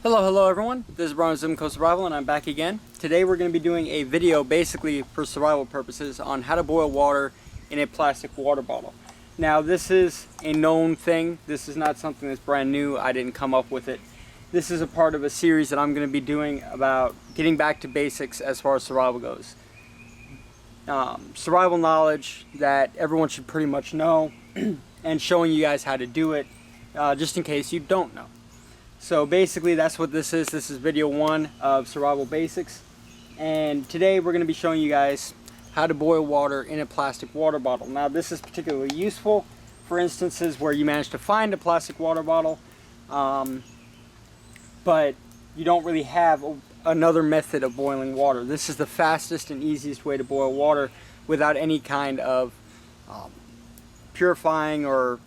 Hello everyone. This is Brian with ZimCo Survival and I'm back again. Today we're going to be doing a video basically for survival purposes on how to boil water in a plastic water bottle. Now this is a known thing. This is not something that's brand new. I didn't come up with it. This is a part of a series that I'm going to be doing about getting back to basics as far as survival goes. Survival knowledge that everyone should pretty much know and showing you guys how to do it just in case you don't know. So basically that's what this is. This is video 1 of survival basics, and today we're going to be showing you guys how to boil water in a plastic water bottle. Now this is particularly useful for instances where you manage to find a plastic water bottle but you don't really have another method of boiling water. This is the fastest and easiest way to boil water without any kind of purifying or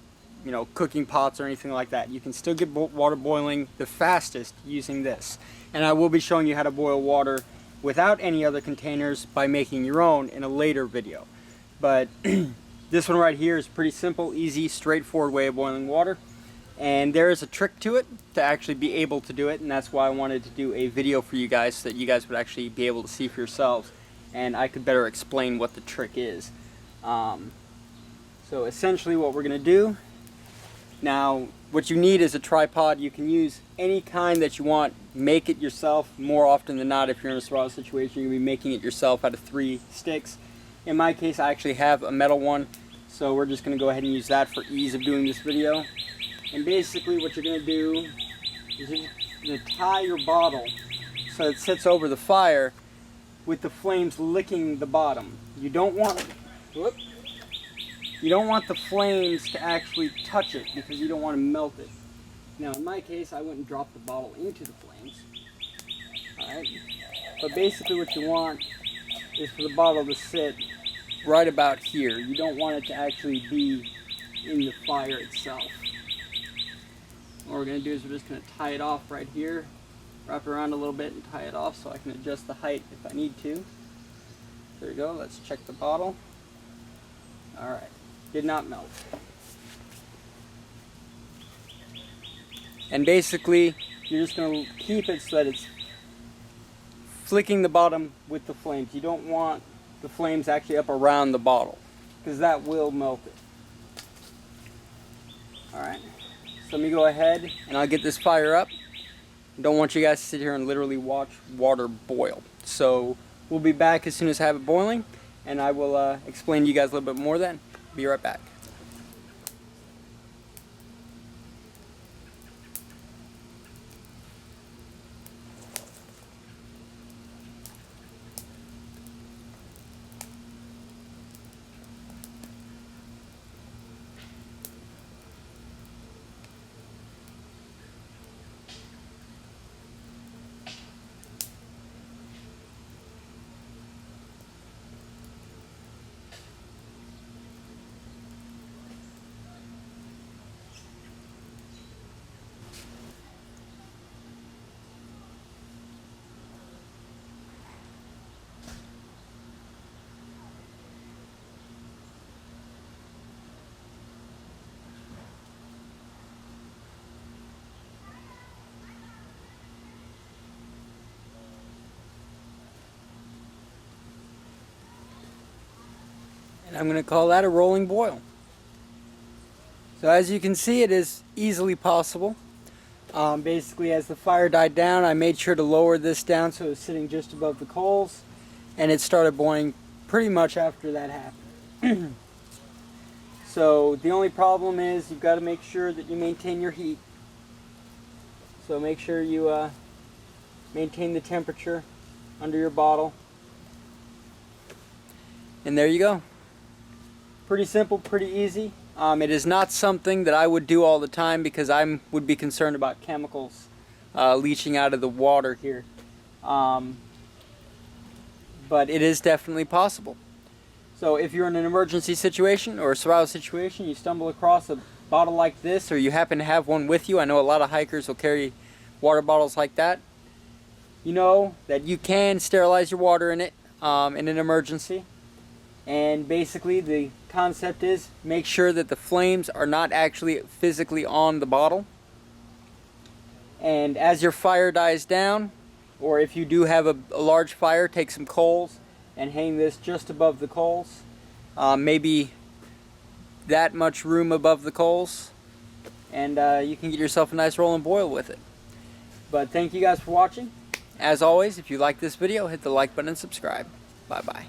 cooking pots or anything like that. You can still get water boiling the fastest using this. And I will be showing you how to boil water without any other containers by making your own in a later video. But this one right here is pretty simple, easy, straightforward way of boiling water. And there is a trick to it to actually be able to do it, and that's why I wanted to do a video for you guys so that you guys would actually be able to see for yourselves and I could better explain what the trick is. So essentially what we're going to do, now what you need is a tripod. You can use any kind that you want. Make it yourself. More often than not, if you're in a survival situation, you're going to be making it yourself out of 3 sticks. In my case, I actually have a metal one, so we're just going to go ahead and use that for ease of doing this video. And basically what you're going to do is you're going to tie your bottle so it sits over the fire with the flames licking the bottom. You don't want the flames to actually touch it because you don't want to melt it. Now in my case, I went and dropped the bottle into the flames. Alright? But basically what you want is for the bottle to sit right about here. You don't want it to actually be in the fire itself. What we're going to do is we're just going to tie it off right here. Wrap it around a little bit and tie it off so I can adjust the height if I need to. There you go. Let's check the bottle. Alright. Did not melt. And basically you're just going to keep it so that it's flicking the bottom with the flames. You don't want the flames actually up around the bottle because that will melt it. Alright, so let me go ahead and I'll get this fire up. Don't want you guys to sit here and literally watch water boil. So we'll be back as soon as I have it boiling, and I will explain to you guys a little bit more then. Be right back. And I'm going to call that a rolling boil. So as you can see, it is easily possible. Basically, as the fire died down, I made sure to lower this down so it was sitting just above the coals, and it started boiling pretty much after that happened. So the only problem is you've got to make sure that you maintain your heat. So make sure you maintain the temperature under your bottle. And there you go. Pretty simple, pretty easy. It is not something that I would do all the time because I would be concerned about chemicals leaching out of the water here. But it is definitely possible. So if you're in an emergency situation or a survival situation, you stumble across a bottle like this, or you happen to have one with you. I know a lot of hikers will carry water bottles like that. You know that you can sterilize your water in it in an emergency. And basically the concept is make sure that the flames are not actually physically on the bottle. And as your fire dies down, or if you do have a large fire, take some coals and hang this just above the coals. Maybe that much room above the coals, and you can get yourself a nice rolling boil with it. But thank you guys for watching. As always, if you like this video, hit the like button and subscribe. Bye bye.